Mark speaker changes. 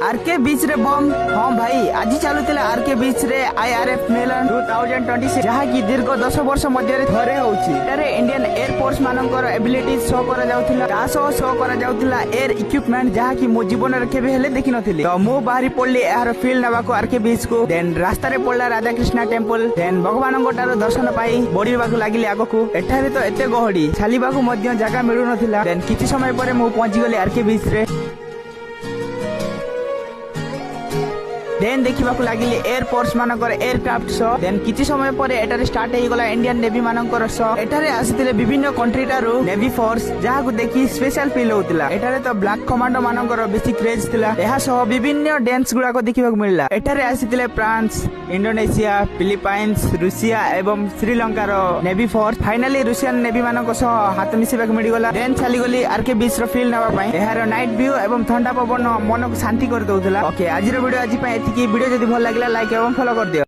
Speaker 1: R K बीच रे बम। हाँ भाई आज चलुला आरके बीच रे आईआरएफ मेलन 2026 जहाँ की दीर्घ 10 वर्ष मध्य थरे होउछि। एटारे इंडियन एयर फोर्स मानकर एबिलिटी शो करा जाउथिला। तासो शो करा जाउथिला एयर इक्विपमेंट जहाँ की मो जीवन रे केबे हेले देखि नथिली। तो मु बाहरी पड़ली यार फील नबाको आरके बीच को। देन रास्ता रे पड़ला राधा कृष्णा टेम्पल। देन भगवान गोटार दर्शन पाई बढ़िबाकू लागिली आगकू। एठारे तो एते गहडी छालिबाकू मध्य जगह मिलु नथिला। देन किछि समय परे मु पहुंची गली आरके बीच रे। देन देखा लगिली एयरफोर्स मानकर एयरक्राफ्ट शो। देन किछि समय पर एटारे स्टार्ट हो गला इंडियन नेवी मानकर शो। एटारे आसिथिले विभिन्न कंट्री टारू नेवी फोर्स जहां को देखि स्पेशल फील होतिला। एटारे तो ब्लैक कमांडो मानकर बेसी क्रेज थिला। एहा सह विभिन्न डांस गुडा को देखिबाक मिलला। एटारे आसिथिले फ्रांस, इंडोनेशिया, फिलिपाइंस, रुसिया एवं श्रीलंका रो नेवी फोर्स। फाइनली रुसियन नेवी मानक सह हाथ मिसिबाक मिल गला। देन चली गली आरके बीच रो फील नबा पई। एहार नाइट व्यू एवं ठंडा पवन मन को शांति कर दउतला। ओके आज रो वीडियो आज पई की वीडियो जदि भल लागला लाइक एवं फॉलो कर दियो।